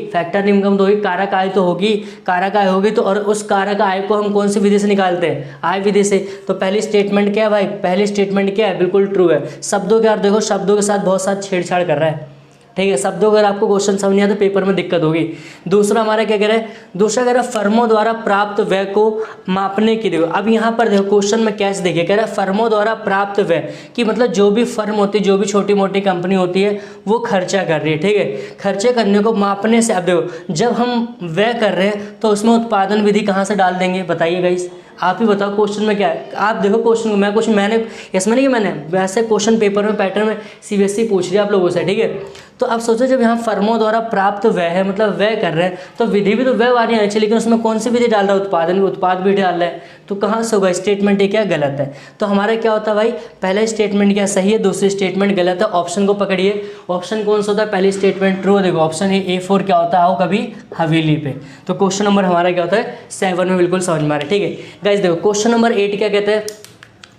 [SPEAKER 1] कारक आय होगी, कारक आय होगी, तो और उस कारक आय को हम कौन सी विधि से निकालते हैं, आय विधि से। तो पहली स्टेटमेंट क्या है भाई, पहली स्टेटमेंट क्या है, बिल्कुल ट्रू है। शब्दों के यार देखो शब्दों के साथ बहुत साथ छेड़छाड़ कर रहा है, ठीक है, शब्दों अगर आपको क्वेश्चन समझ नहीं आता पेपर में दिक्कत होगी। दूसरा हमारा क्या कह रहा है, दूसरा कह रहा है फर्मों द्वारा प्राप्त व्यय को मापने की। देखो अब यहाँ पर देखो क्वेश्चन में कैच देखिए, कह रहा है फर्मों द्वारा प्राप्त व्यय कि मतलब जो भी फर्म होती है, जो भी छोटी मोटी कंपनी होती है वो खर्चा कर रही है, ठीक है, खर्चे करने को मापने से। अब देखो जब हम व्यय कर रहे हैं तो उसमें उत्पादन विधि कहाँ से डाल देंगे, बताइए गाइस, आप ही बताओ। क्वेश्चन में क्या है, आप देखो क्वेश्चन को मैंने इसमें नहीं कि मैंने वैसे क्वेश्चन पेपर में पैटर्न में CBSE पूछ लिया आप लोगों से, ठीक है। तो आप सोचो जब यहाँ फर्मों द्वारा प्राप्त व्यय है, मतलब व्यय कर रहे हैं, तो विधि भी तो व्यय वाली आनी चाहिए, लेकिन उसमें कौन सी विधि डाल रहा है, उत्पाद विधि डाल रहा है, तो कहाँ से होगा, स्टेटमेंट ये क्या गलत है। तो हमारा क्या होता है भाई, पहला स्टेटमेंट क्या सही है, दूसरी स्टेटमेंट गलत है। ऑप्शन को पकड़िए, ऑप्शन कौन सा होता है, पहली स्टेटमेंट ट्रू। देखो ऑप्शन A4 क्या होता है, आओ कभी हवेली पे। तो क्वेश्चन नंबर हमारा क्या होता है 7 में बिल्कुल समझ में आ रहा है, ठीक है गाइस। देखो क्वेश्चन नंबर 8 क्या कहते हैं,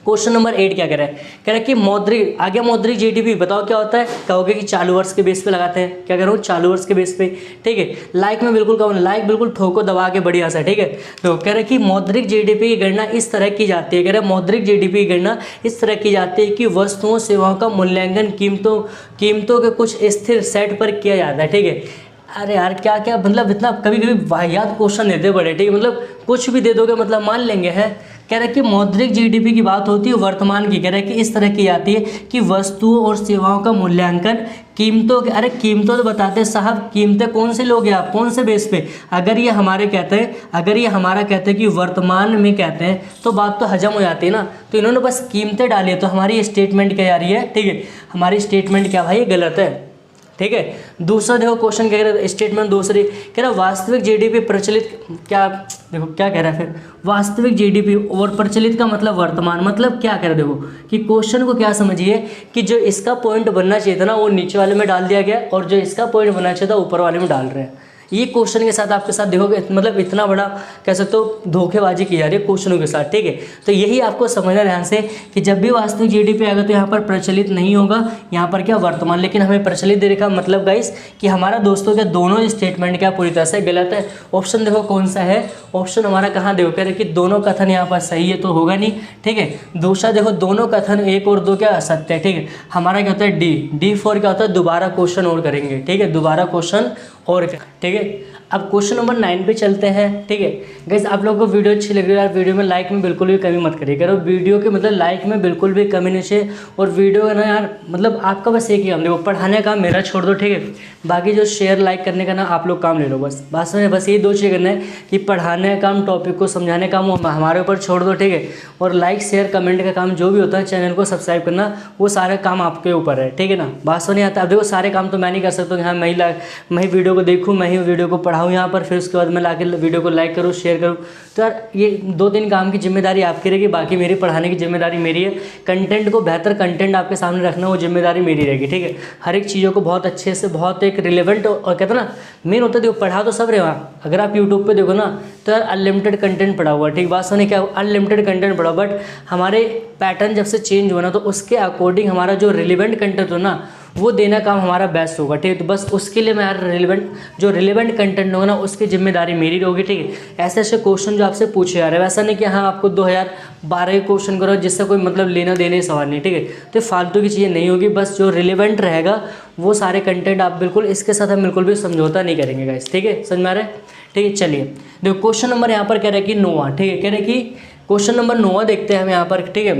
[SPEAKER 1] क्वेश्चन नंबर 8 क्या कह रहा है, कह रहा है कि मौद्रिक, आगे मौद्रिक GDP बताओ क्या होता है, कहोगे कि चालू वर्ष के बेस पे लगाते हैं, क्या कह रहा हूँ चालू वर्ष के बेस पे, ठीक है। लाइक में बिल्कुल कहूँ, लाइक बिल्कुल ठोको दबा के बढ़िया सा, ठीक है। तो कह रहा है कि मौद्रिक GDP की गणना इस तरह की जाती है, कह रहा है मौद्रिक GDP की गणना इस तरह की जाती है कि वस्तुओं सेवाओं का मूल्यांकन कीमतों के कुछ स्थिर सेट पर किया जाता है, ठीक है। अरे यार क्या क्या मतलब इतना कभी कभी वाहियात क्वेश्चन देते बड़े, ठीक है, मतलब कुछ भी दे दोगे मतलब मान लेंगे है। कह रहा है कि मौद्रिक GDP की बात होती है वर्तमान की, कह रहा है कि इस तरह की जाती है कि वस्तुओं और सेवाओं का मूल्यांकन कीमतों के, अरे कीमतों तो बताते हैं साहब, कीमतें कौन से लोगे आप, कौन से बेस पे। अगर ये हमारे कहते हैं, अगर ये हमारा कहते हैं कि वर्तमान में कहते हैं तो बात तो हजम हो जाती है ना। तो इन्होंने बस कीमतें डाली है, तो हमारी स्टेटमेंट क्या जा रही है, ठीक है, हमारी स्टेटमेंट क्या भाई गलत है, ठीक है। दूसरा देखो क्वेश्चन क्या कह रहा है, स्टेटमेंट दूसरी कह रहा है वास्तविक GDP प्रचलित, क्या देखो क्या कह रहा है फिर, वास्तविक GDP और प्रचलित का मतलब वर्तमान, मतलब क्या कह रहा है। देखो कि क्वेश्चन को क्या समझिए कि जो इसका पॉइंट बनना चाहिए था ना वो नीचे वाले में डाल दिया गया, और जो इसका पॉइंट बनना चाहिए था ऊपर वाले में डाल रहे हैं। ये क्वेश्चन के साथ आपके साथ देखोगे मतलब इतना बड़ा कह सकते हो धोखेबाजी की जा रही है क्वेश्चनों के साथ, ठीक है। तो यही आपको समझना ध्यान से कि जब भी वास्तविक जीडीपी आएगा तो यहाँ पर प्रचलित नहीं होगा, यहाँ पर क्या वर्तमान, लेकिन हमें प्रचलित दे रखा, मतलब गाइस कि हमारा दोस्तों क्या दोनों स्टेटमेंट क्या पूरी तरह से गलत है। ऑप्शन देखो कौन सा है, ऑप्शन हमारा कहाँ देखो कह रहे कि दोनों कथन यहाँ पर सही है तो होगा नहीं, ठीक है। दूसरा देखो दोनों कथन 1 और 2 क्या असत्य है, ठीक है। हमारा क्या होता है डी फॉर क्या होता है दोबारा क्वेश्चन और करेंगे, ठीक है, दोबारा क्वेश्चन और, ठीक है। अब क्वेश्चन नंबर 9 पे चलते हैं, ठीक है। गाइस आप लोगों को वीडियो अच्छी लग रही है यार, वीडियो में लाइक में बिल्कुल भी कमी मत करिए करो, वीडियो के मतलब लाइक में बिल्कुल भी कमी नहीं चाहिए। और वीडियो है ना यार, मतलब आपका बस एक ही काम, देखो पढ़ाने का मेरा छोड़ दो, ठीक है, बाकी जो शेयर लाइक करने का ना आप लोग काम ले लो, बस में बस ये 2 चीज़ करना है कि पढ़ाने का काम, टॉपिक को समझाने का काम हमारे ऊपर छोड़ दो, ठीक है। और लाइक शेयर कमेंट का काम जो भी होता है, चैनल को सब्सक्राइब करना, वो सारे काम आपके ऊपर है, ठीक है ना। बात नहीं आता, अब देखो सारे काम तो मैं नहीं कर सकता, हाँ मैं ही वीडियो को देखूँ, मैं ही वीडियो को पढ़ाऊँ यहाँ पर, फिर उसके बाद मैं लाके वीडियो को लाइक करूँ शेयर करूँ, तो यार ये 2-3 काम की जिम्मेदारी आपकी रहेगी, बाकी मेरी पढ़ाने की जिम्मेदारी मेरी है। कंटेंट को बेहतर कंटेंट आपके सामने रखना वो जिम्मेदारी मेरी रहेगी, ठीक है। हर एक चीज़ों को बहुत अच्छे से, बहुत एक रिलेवेंट, और कहते हैं ना मेन होता है, देखो पढ़ा तो सब रहे वहाँ, अगर आप यूट्यूब पे देखो ना तो यार अनलिमिटेड कंटेंट पड़ा हुआ, ठीक। बात सुनिए क्या अनलिमिटेड कंटेंट पड़ा, बट हमारे पैटर्न जब से चेंज हुआ ना तो उसके अकॉर्डिंग हमारा जो रिलेवेंट कंटेंट हो ना वो देना काम हमारा बेस्ट होगा, ठीक है। तो बस उसके लिए मैं यार रिलेवेंट कंटेंट होगा ना उसकी जिम्मेदारी मेरी होगी, ठीक है। ऐसे ऐसे क्वेश्चन जो आपसे पूछे जा रहे हैं, वैसा नहीं कि हाँ आपको 2012 के क्वेश्चन करो जिससे कोई मतलब लेना देने सवाल नहीं, ठीक है। तो फालतू की चीज़ें नहीं होगी, बस जो रिलेवेंट रहेगा वो सारे कंटेंट आप बिल्कुल इसके साथ हम बिल्कुल भी समझौता नहीं करेंगे गाइस, ठीक है, समझ में आ रहा है, ठीक है। चलिए देखो क्वेश्चन नंबर यहाँ पर कह रहा है कि 9, ठीक है, कह रहे हैं कि क्वेश्चन नंबर 9 देखते हैं हम यहाँ पर, ठीक है।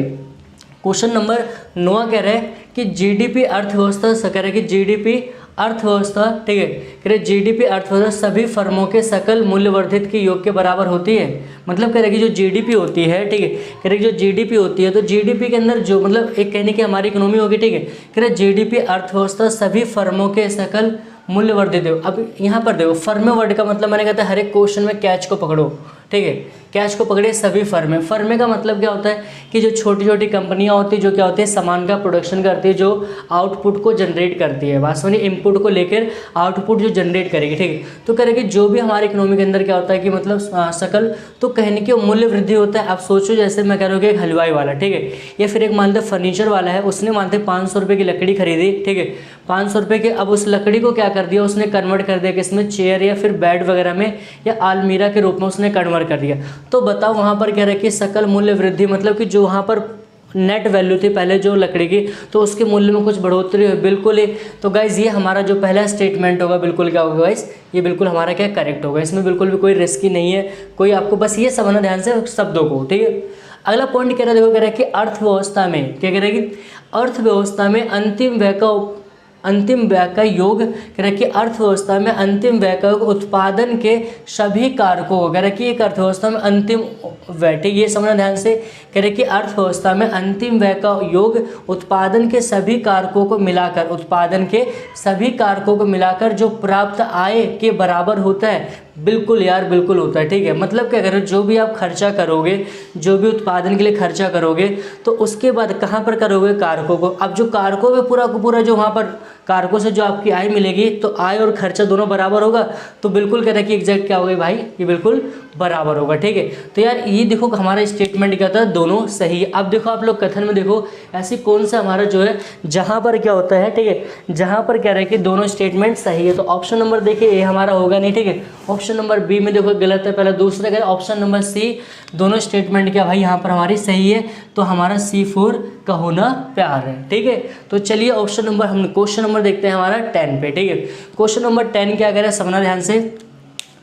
[SPEAKER 1] क्वेश्चन नंबर 9 कह रहे हैं कि जीडीपी अर्थव्यवस्था, कह रहे हैं कि जीडीपी अर्थव्यवस्था, ठीक है, कह रहे जीडीपी अर्थव्यवस्था सभी फर्मों के सकल मूल्य वर्धित के योग के बराबर होती है। मतलब कह रहे कि जो जीडीपी होती है, ठीक है, कह रहे जो जीडीपी होती है तो जीडीपी के अंदर जो मतलब एक कहने की हमारी इकोनॉमी होगी, ठीक है, कह रहे जीडीपी अर्थव्यवस्था सभी फर्मों के सकल मूल्य वर्धित हो। अब यहाँ पर देखो फर्म वर्ड का मतलब मैंने कहता है हर एक क्वेश्चन में कैच को पकड़ो, ठीक है, कैच को पकड़े सभी फर्में। फर्मे का मतलब क्या होता है कि जो छोटी छोटी कंपनियां होती है जो क्या होती है सामान का प्रोडक्शन करती है, जो आउटपुट को जनरेट करती है, वास्तव में इनपुट को लेकर आउटपुट जो जनरेट करेगी, ठीक है। तो करेगी जो भी हमारे इकोनॉमी के अंदर क्या होता है कि मतलब सकल तो कहने की मूल्य वृद्धि होता है। आप सोचो जैसे मैं कह रहा हूँ कि एक हलवाई वाला, ठीक है, या फिर एक मान लो फर्नीचर वाला है, उसने मानते 500 रुपये की लकड़ी खरीदी, ठीक है, 500 रुपये की। अब उस लकड़ी को क्या कर दिया उसने कन्वर्ट कर दिया किसमें, चेयर या फिर बेड वगैरह में या आलमीरा के रूप में उसने कन्वर्ट कर दिया। तो बताओ वहाँ पर कह रहे कि सकल मूल्य वृद्धि मतलब कि जो वहाँ पर नेट वैल्यू थी पहले जो लकड़ी की तो उसके मूल्य में कुछ बढ़ोतरी हुई, बिल्कुल ही। तो गाइज ये हमारा जो पहला स्टेटमेंट होगा बिल्कुल क्या होगा गाइज, ये बिल्कुल हमारा क्या करेक्ट होगा, इसमें बिल्कुल भी कोई रिस्की नहीं है कोई, आपको बस ये समझना ध्यान से शब्दों को, ठीक है। अगला पॉइंट कह रहा है, देखो कह रहा है कि अर्थव्यवस्था में क्या कह रहा है कि अर्थव्यवस्था में अंतिम व्यय का योग, कह रहा है कि अर्थव्यवस्था में अंतिम व्यय का उत्पादन के सभी कारकों को, कह रहा है कि एक अर्थव्यवस्था में अंतिम व्यय, ठीक ये समझना ध्यान से, कह रहे कि अर्थव्यवस्था में अंतिम व्यय का योग उत्पादन के सभी कारकों को मिलाकर, उत्पादन के सभी कारकों को मिलाकर जो प्राप्त आय के बराबर होता है। बिल्कुल यार बिल्कुल होता है, ठीक है। मतलब क्या करो जो भी आप खर्चा करोगे, जो भी उत्पादन के लिए खर्चा करोगे तो उसके बाद कहाँ पर करोगे, कारकों को। अब जो कारकों में पूरा को पूरा जो वहाँ पर कारकों से जो आपकी आय मिलेगी तो आय और खर्चा दोनों बराबर होगा, तो बिल्कुल कह रहा है कि एग्जैक्ट क्या होगा भाई, ये बिल्कुल बराबर होगा, ठीक है। तो यार ये देखो हमारा स्टेटमेंट क्या था, दोनों सही है। अब देखो आप लोग कथन में देखो ऐसी कौन सा हमारा जो है जहाँ पर क्या होता है, ठीक है, जहाँ पर कह रहा है कि दोनों स्टेटमेंट सही है, तो ऑप्शन नंबर देखिए ए हमारा होगा नहीं, ठीक है। ऑप्शन नंबर बी में देखो गलत है, पहला दूसरा क्या, ऑप्शन नंबर सी दोनों स्टेटमेंट क्या भाई यहाँ पर हमारी सही है, तो हमारा C4 का होना प्यार है, ठीक है। तो चलिए ऑप्शन नंबर हम क्वेश्चन नंबर देखते हैं हमारा 10 पे, ठीक है। क्वेश्चन नंबर 10 क्या कह रहा है, समझना ध्यान से,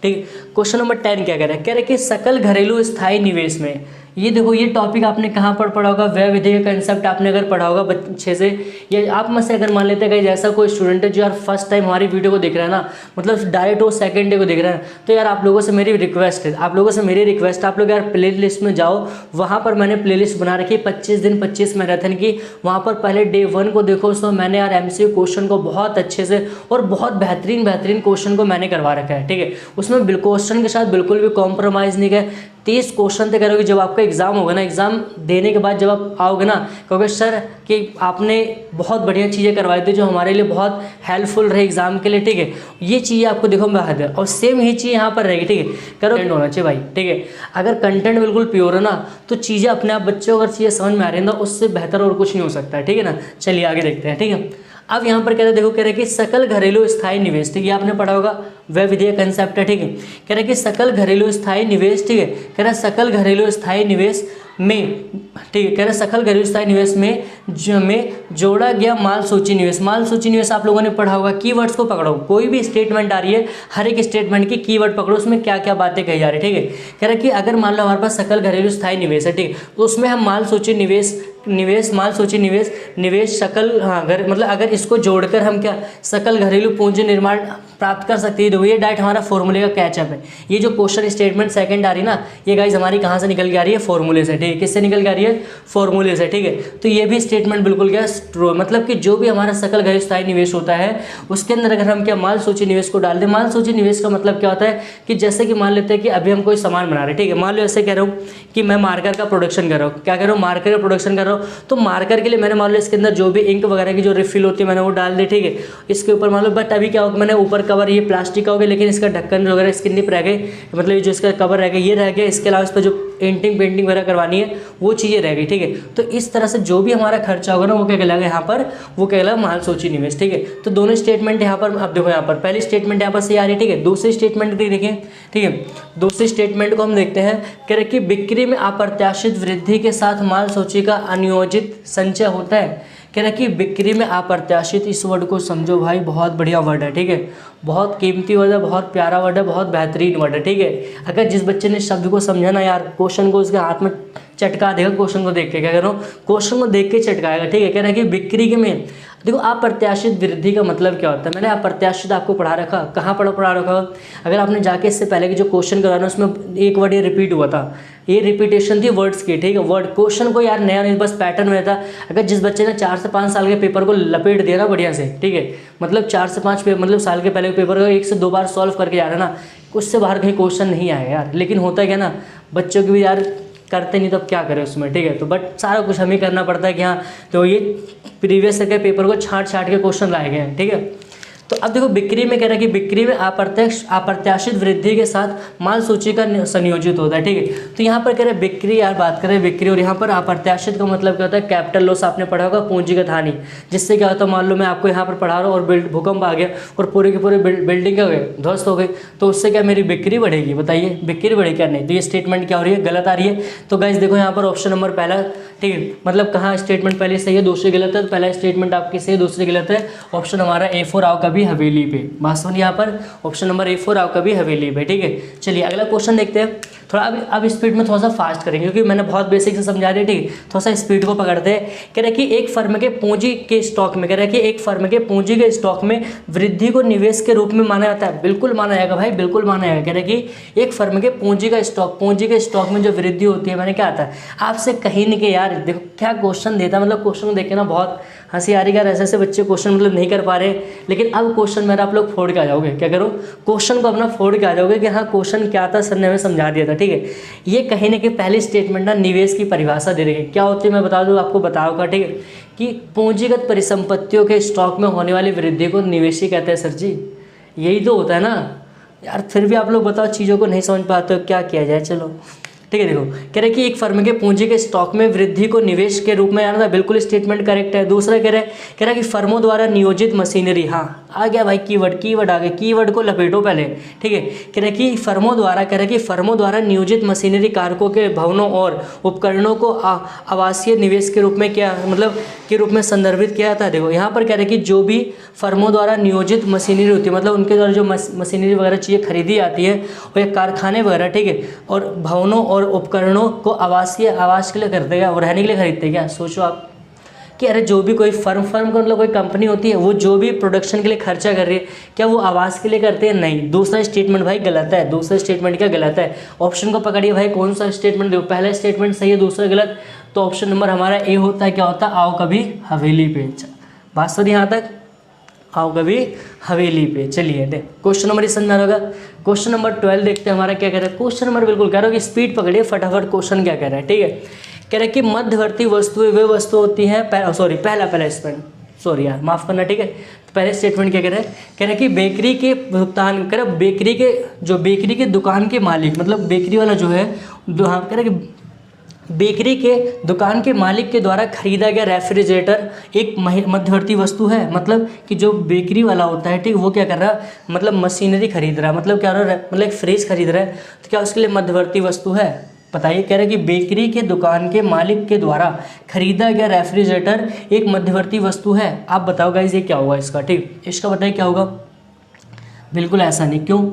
[SPEAKER 1] ठीक है। क्वेश्चन नंबर 10 क्या कह रहा है, कह रहे कि सकल घरेलू स्थायी निवेश में, ये देखो ये टॉपिक आपने कहाँ पर पढ़ा होगा, व्यय विधि का कंसेप्ट आपने अगर पढ़ा होगा अच्छे से, या आप में से अगर मान लेते हैं कि जैसा कोई स्टूडेंट है जो यार फर्स्ट टाइम हमारी वीडियो को देख रहा है ना, मतलब डायरेक्ट वो सेकंड डे को देख रहा है, तो यार आप लोगों से मेरी रिक्वेस्ट है, आप लोग यार प्ले लिस्ट में जाओ, वहाँ पर मैंने प्ले लिस्ट बना रखी है 25 दिन 25 मैराथन की। वहाँ पर पहले डे 1 को देखो, उसमें मैंने यार MCQ क्वेश्चन को बहुत अच्छे से और बहुत बेहतरीन क्वेश्चन को मैंने करवा रखा है, ठीक है। उसमें क्वेश्चन के साथ बिल्कुल भी कॉम्प्रोमाइज़ नहीं किया, 30 क्वेश्चन तक करोगे। जब आपका एग्जाम होगा ना, एग्जाम देने के बाद जब आप आओगे ना, कहोगे सर कि आपने बहुत बढ़िया चीज़ें करवाई थी जो हमारे लिए बहुत हेल्पफुल रहे एग्जाम के लिए, ठीक है। ये चीज़ें आपको देखो मैं बता, और सेम ही चीज़ यहाँ पर रहेगी, ठीक है। करो होना चाहिए भाई, ठीक है। अगर कंटेंट बिल्कुल प्योर है ना, तो चीज़ें अपने आप बच्चों को अगर चीज़ें समझ में आ रही है ना, उससे बेहतर और कुछ नहीं हो सकता है, ठीक है ना। चलिए आगे देखते हैं, ठीक है। अब यहाँ पर कह रहे देखो, कह रहे कि सकल घरेलू स्थायी निवेश, ठीक है, आपने पढ़ा होगा वह विधेयक कंसेप्ट है, ठीक है। कह रहे कि सकल घरेलू स्थायी निवेश, ठीक है, कह रहा सकल घरेलू स्थायी निवेश में, ठीक है, कह रहे सकल घरेलू स्थायी निवेश में जोड़ा गया माल सूची निवेश। माल सूची निवेश आप लोगों ने पढ़ा होगा। कीवर्ड्स को पकड़ो, कोई भी स्टेटमेंट आ रही है, हर एक स्टेटमेंट की कीवर्ड पकड़ो, उसमें क्या क्या बातें कही जा रही है, ठीक है। कह रहा कि अगर मान लो हमारे पास सकल घरेलू स्थायी निवेश है, ठीक है, तो उसमें हम माल सूची निवेश सकल, हाँ घर, मतलब अगर इसको जोड़कर हम क्या सकल घरेलू पूंजी निर्माण प्राप्त कर सकते हैं। देखो ये डायरेक्ट हमारा फॉर्मूले का कैचअप है। ये जो क्वेश्चन स्टेटमेंट सेकंड आ रही ना, ये गाइज हमारी कहाँ से निकल के आ रही है, फॉर्मूले से, ठीक है। किससे निकल के आ रही है, फॉर्मूले से, ठीक है। तो ये भी स्टेटमेंट बिल्कुल क्या मतलब कि जो भी हमारा सकल घरेलू स्थायी निवेश होता है, उसके अंदर अगर हम क्या माल सूची निवेश को डाल दें। माल सूची निवेश का मतलब क्या होता है कि जैसे कि मान लेते हैं कि अभी हम कोई सामान बना रहे हैं, ठीक है। मान लो ऐसे कह रहा हूँ कि मैं मार्कर का प्रोडक्शन कर रहा हूँ, क्या कर रहा हूँ, मार्कर का प्रोडक्शन कर रहा हूँ। तो मार्कर के लिए मैंने मान लो इसके अंदर जो भी इंक वगैरह की जो रिफिल होती है मैंने वो डाल दी, ठीक है। इसके ऊपर मान लो, बट अभी क्या होगा, मैंने ऊपर कवर ये प्लास्टिक का हो गया, लेकिन इसका ढक्कन वगैरह इसकी निप रह गई, मतलब ये जो इसका कवर रह गया ये रह गया। इसके अलावा इस पर जो पेंटिंग वगैरह करवानी है वो चीज़ें रह गई, ठीक है। तो इस तरह से जो भी हमारा खर्चा होगा ना, वो क्या कहलाएगा यहाँ पर, वो कहलाएगा माल सूची निवेश, ठीक है। तो दोनों स्टेटमेंट यहाँ पर अब देखो, यहाँ पर पहली स्टेटमेंट यहाँ पर से आ रही है, ठीक है। दूसरी स्टेटमेंट देखें, ठीक है। दूसरी स्टेटमेंट को हम देखते हैं, कह रहे कि बिक्री में अप्रत्याशित वृद्धि के साथ माल सूची का अनियोजित संचय होता है। कह रहा कि बिक्री में अप्रत्याशित, इस वर्ड को समझो भाई, बहुत बढ़िया वर्ड है, ठीक है। बहुत कीमती वर्ड है, बहुत प्यारा वर्ड है, बहुत बेहतरीन वर्ड है, ठीक है। अगर जिस बच्चे ने शब्द को समझा ना यार, क्वेश्चन को उसके हाथ में चटका देगा, क्वेश्चन को देख के, क्या कह रहा हूँ, क्वेश्चन को देख के चटकाएगा, ठीक है। कह रहा है कि बिक्री के में देखो अप्रत्याशित वृद्धि का मतलब क्या होता है। मैंने अप्रत्याशित आपको पढ़ा रखा, कहाँ पढ़ा रखा, अगर आपने जाके इससे पहले के जो क्वेश्चन कराना उसमें एक वर्ड ये रिपीट हुआ था, ये रिपीटेशन थी वर्ड्स की, ठीक है। वर्ड क्वेश्चन को यार नया नहीं, बस पैटर्न में था। अगर जिस बच्चे ने 4 से 5 साल के पेपर को लपेट दिया ना बढ़िया से, ठीक है, मतलब 4 से 5 मतलब साल के पहले पेपर को 1 से 2 बार सॉल्व करके जा रहा है ना, उससे बाहर कहीं क्वेश्चन नहीं आएगा यार। लेकिन होता क्या ना, बच्चों की भी यार करते नहीं तो अब क्या करें उसमें, ठीक है। तो बट सारा कुछ हमें करना पड़ता है कि हाँ, तो ये प्रीवियस के पेपर को छांट के क्वेश्चन लाए गए हैं, ठीक है। तो अब देखो बिक्री में कह रहा है कि बिक्री में अप्रत्याशित वृद्धि के साथ माल सूची का संयोजित होता है, ठीक है। तो यहाँ पर कह रहे हैं बिक्री, यार बात करें बिक्री, और यहाँ पर अप्रत्याशित का मतलब क्या होता है, कैपिटल लॉस आपने पढ़ा होगा, पूंजीगत हानि। जिससे क्या होता है, मान लो मैं आपको यहाँ पर पढ़ा रहा हूँ और भूकंप आ गया और पूरे की पूरी बिल्डिंग क्या हो गई, ध्वस्त हो गई, तो उससे क्या मेरी बिक्री बढ़ेगी, बताइए बिक्री बढ़ेगी क्या, नहीं। तो ये स्टेटमेंट क्या हो रही है, गलत आ रही है। तो गाइस देखो यहाँ पर ऑप्शन नंबर पहला, ठीक है, मतलब कहाँ स्टेटमेंट पहले सही है, दूसरी गलत है। तो पहला स्टेटमेंट आपकी सही है, दूसरी गलत है। ऑप्शन हमारा A4 आओ कभी हवेली पे, बात सुन यहाँ पर, ऑप्शन नंबर A4 आओ कभी हवेली पे, ठीक है। चलिए अगला क्वेश्चन देखते हैं। थोड़ा अब स्पीड में थोड़ा सा फास्ट करेंगे क्योंकि मैंने बहुत बेसिक से समझा दिया, ठीक है। थोड़ा सा स्पीड को पकड़ते हैं। कह रहे कि एक फर्म के पूंजी के स्टॉक में, कह रहे कि एक फर्म के पूंजी के स्टॉक में वृद्धि को निवेश के रूप में माना जाता है। बिल्कुल माना जाएगा भाई, बिल्कुल माना जाएगा। कह रहे कि एक फर्म के पूंजी के स्टॉक में जो वृद्धि होती है, मैंने क्या आता है आपसे कहीं नहीं कि यार देखो क्या क्वेश्चन देता है, मतलब क्वेश्चन को देख के ना बहुत हंसी आ रही है। ऐसे ऐसे बच्चे क्वेश्चन मतलब नहीं कर पा रहे, लेकिन अब क्वेश्चन मेरा आप लोग फोड़ के आ जाओगे। क्या करो, क्वेश्चन को अपना फोड़ के आ जाओगे कि हाँ क्वेश्चन क्या था, सर ने हमें समझा दिया था, ठीक है। ये कहीं ना कहीं पहली स्टेटमेंट ना निवेश की परिभाषा दे रही है। क्या होती है मैं बता दूँ, आपको बता होगा, ठीक है, कि पूंजीगत परिसंपत्तियों के स्टॉक में होने वाली वृद्धि को निवेश ही कहते हैं। सर जी यही तो होता है ना यार, फिर भी आप लोग बताओ चीज़ों को नहीं समझ पाते हो, क्या किया जाए। चलो ठीक है, देखो कह रहे कि एक फर्म के पूंजी के स्टॉक में वृद्धि को निवेश के रूप में आना था, बिल्कुल स्टेटमेंट करेक्ट है। दूसरा कह रहा है कि फर्मों द्वारा नियोजित मशीनरी, हाँ आ गया भाई कीवर्ड आ गया, कीवर्ड को लपेटो पहले, ठीक है। कह रहे कि फर्मों द्वारा नियोजित मशीनरी कारकों के भवनों और उपकरणों को आवासीय निवेश के रूप में क्या मतलब के रूप में संदर्भित किया जाता है। देखो यहाँ पर कह रहे कि जो भी फर्मों द्वारा नियोजित मशीनरी होती है, मतलब उनके द्वारा जो मशीनरी वगैरह चीज़ें खरीदी जाती है और ये कारखाने वगैरह, ठीक है, और भवनों और उपकरणों को आवास के लिए करते हैं और रहने के लिए खरीदते हैं। क्या सोचो आप कि अरे जो भी कोई फर्म का मतलब कोई कंपनी होती है, वो जो भी प्रोडक्शन के लिए खर्चा कर रही है, क्या वो आवास के लिए करते हैं? नहीं। दूसरा स्टेटमेंट भाई गलत है, दूसरा स्टेटमेंट क्या गलत है। ऑप्शन को पकड़िए भाई, कौन सा स्टेटमेंट दो, पहला स्टेटमेंट सही है, दूसरा गलत। तो ऑप्शन नंबर हमारा ए होता है, क्या होता है, आओ कभी हवेली पे। बात सर यहाँ तक आओ कभी हवेली पे। चलिए देख क्वेश्चन नंबर समझ में आ रहा होगा। क्वेश्चन नंबर 12 देखते हैं हमारा क्या कह रहा है। क्वेश्चन नंबर बिल्कुल कह रहा हो कि स्पीड पकड़िए फटाफट, क्वेश्चन क्या कह रहा है, ठीक है। कह रहा है कि मध्यवर्ती वस्तुएं वे वस्तु होती हैं, पहला स्टेटमेंट, सॉरी यार माफ़ करना, ठीक है। तो पहले स्टेटमेंट क्या कह रहा है, कह रहा है कि बेकरी के भुगतान, कह रहा है बेकरी के दुकान के मालिक, मतलब बेकरी वाला जो है, कह रहा है कि बेकरी के दुकान के मालिक के द्वारा खरीदा गया रेफ्रिजरेटर एक मध्यवर्ती वस्तु है। मतलब कि जो बेकरी वाला होता है, ठीक, वो क्या कर रहा है, मतलब मशीनरी खरीद रहा है, मतलब क्या हो रहा है, मतलब एक फ्रिज खरीद रहा है, तो क्या उसके लिए मध्यवर्ती वस्तु है, बताइए। कह रहा है कि बेकरी के दुकान के मालिक के द्वारा खरीदा गया रेफ्रिजरेटर एक मध्यवर्ती वस्तु है। आप बताओ गाइस ये क्या होगा इसका, ठीक, इसका बताइए क्या होगा। बिल्कुल ऐसा नहीं, क्यों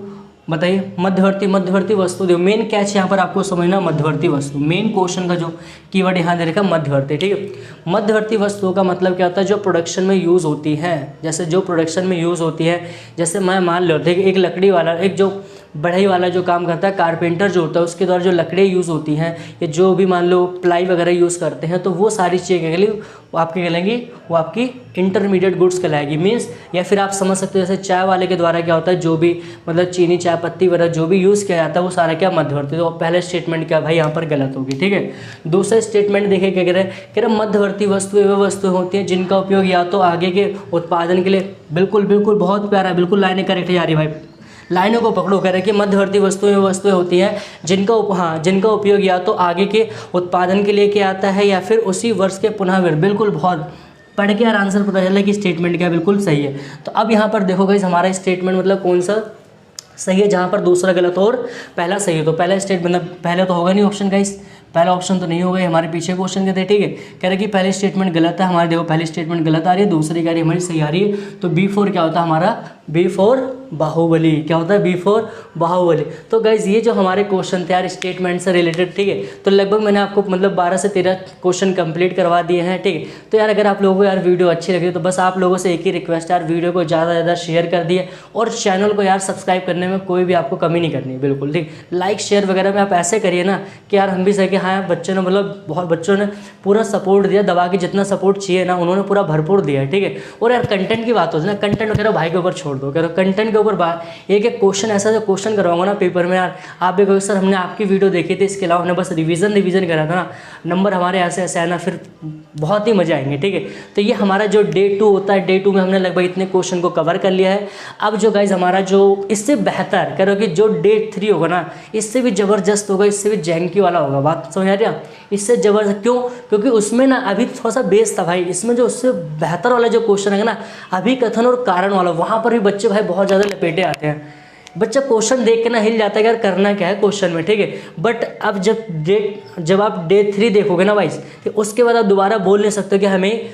[SPEAKER 1] बताइए। मध्यवर्ती वस्तु देखो, मेन कैच यहाँ पर आपको समझना, मध्यवर्ती वस्तु, मेन क्वेश्चन का जो कीवर्ड यहाँ दे रखा है मध्यवर्ती, ठीक है। मध्यवर्ती वस्तुओं का मतलब क्या होता है, जो प्रोडक्शन में यूज़ होती है, जैसे जो प्रोडक्शन में यूज़ होती है, जैसे मैं मान लो एक लकड़ी वाला, एक जो बढ़ई वाला जो काम करता है, कारपेंटर जो होता है, उसके द्वारा जो लकड़ियाँ यूज़ होती हैं, या जो भी मान लो प्लाई वगैरह यूज़ करते हैं, तो वो सारी चीज़ें के लिए वो आपकी कहलाएंगी, वो आपकी इंटरमीडिएट गुड्स कहलाएगी। मीन्स, या फिर आप समझ सकते हो जैसे चाय वाले के द्वारा क्या होता है, जो भी मतलब चीनी, चाय पत्ती वगैरह जो भी यूज़ किया जाता है, वो सारा क्या मध्यवर्ती। तो पहले स्टेटमेंट क्या भाई यहाँ पर गलत होगी, ठीक है। दूसरा स्टेटमेंट देखिए क्या कह रहे हैं, कह रहे मध्यवर्ती वस्तुएं वे वस्तुएं होती हैं जिनका उपयोग या तो आगे के उत्पादन के लिए, बिल्कुल बहुत प्यारा, बिल्कुल लाइनें करेक्ट जा रही भाई, लाइनों को पकड़ो। कह रहे हैं कि मध्यवर्ती वस्तुएं होती हैं जिनका उपयोग या तो आगे के उत्पादन के लिए किया जाता है या फिर उसी वर्ष के पुनः, बिल्कुल बहुत पढ़ के यार आंसर पता चला कि स्टेटमेंट क्या बिल्कुल सही है। तो अब यहाँ पर देखो गाइस हमारा स्टेटमेंट मतलब कौन सा सही है, जहाँ पर दूसरा गलत और पहला सही है। तो पहला स्टेटमेंट मतलब पहले तो होगा नहीं ऑप्शन गाइस, पहला ऑप्शन तो नहीं होगा, हमारे पीछे क्वेश्चन कहते हैं, ठीक है। कह रहे कि पहले स्टेटमेंट गलत है हमारे, देखो पहली स्टेटमेंट गलत आ रही है, दूसरी कह रही है हमारी सही आ रही है। तो B4 क्या होता है हमारा, B4 बाहुबली, क्या होता है B4 बाहुबली। तो गाइज ये जो हमारे क्वेश्चन थे यार स्टेटमेंट से रिलेटेड, ठीक है। तो लगभग मैंने आपको मतलब 12 से 13 क्वेश्चन कंप्लीट करवा दिए हैं, ठीक है। तो यार अगर आप लोगों को यार वीडियो अच्छी लगी तो बस आप लोगों से एक ही रिक्वेस्ट यार, वीडियो को ज़्यादा से ज़्यादा शेयर कर दिए और चैनल को यार सब्सक्राइब करने में कोई भी आपको कमी नहीं करनी है, बिल्कुल, ठीक। लाइक शेयर वगैरह में आप ऐसे करिए ना कि यार हम भी सके, हाँ यार बच्चों ने मतलब बहुत बच्चों ने पूरा सपोर्ट दिया, दबा के जितना सपोर्ट चाहिए ना उन्होंने पूरा भरपूर दिया है, ठीक है। और यार कंटेंट की बात होती है ना, कंटेंट वगैरह भाई के ऊपर छोड़ दो, कह रहे कंटेंट के ऊपर एक क्वेश्चन ऐसा जो क्वेश्चन करवाऊंगा ना पेपर में यार, आप भी कहोगे सर हमने आपकी वीडियो देखी थी, इसके अलावा हमने बस रिवीजन करा था ना, नंबर हमारे ऐसे ऐसे है ना, फिर बहुत ही मजा आएंगे, ठीक है। तो ये हमारा जो डे 2 होता है, डे 2 में हमने लगभग इतने क्वेश्चन को कवर कर लिया है। अब जो गाइज हमारा जो इससे बेहतर करो कि जो डे 3 होगा ना, इससे भी ज़बरदस्त होगा, इससे भी जैंकी वाला होगा, बात समझ आ रही है, इससे ज़बरदस्त। क्यों? क्योंकि उसमें ना अभी थोड़ा सा बेस था भाई, इसमें जो उससे बेहतर वाला जो क्वेश्चन है ना, अभिकथन और कारण वाला, वहाँ पर भी बच्चे भाई बहुत ज़्यादा लपेटे आते हैं। बच्चा क्वेश्चन देख के ना हिल जाता है यार करना क्या है क्वेश्चन में, ठीक है। बट अब जब आप डे 3 देखोगे ना भाई, तो उसके बाद आप दोबारा बोल नहीं सकते कि हमें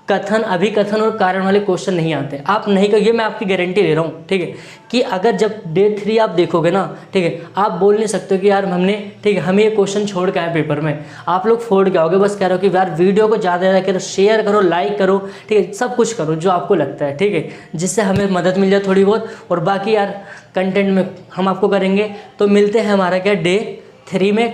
[SPEAKER 1] कथन, अभिकथन और कारण वाले क्वेश्चन नहीं आते, आप नहीं कर, ये मैं आपकी गारंटी दे रहा हूँ, ठीक है। कि अगर जब डे 3 आप देखोगे ना, ठीक है, आप बोल नहीं सकते कि यार हमने, ठीक है, हमें ये क्वेश्चन छोड़ के आए पेपर में, आप लोग फोड़ के आओगे। बस कह रहे हो कि यार वीडियो को ज़्यादा से ज़्यादा करो, शेयर करो, लाइक करो, ठीक है, सब कुछ करो जो आपको लगता है, ठीक है, जिससे हमें मदद मिल जाए थोड़ी बहुत। और बाकी यार कंटेंट में हम आपको करेंगे। तो मिलते हैं हमारा क्या डे 3 में।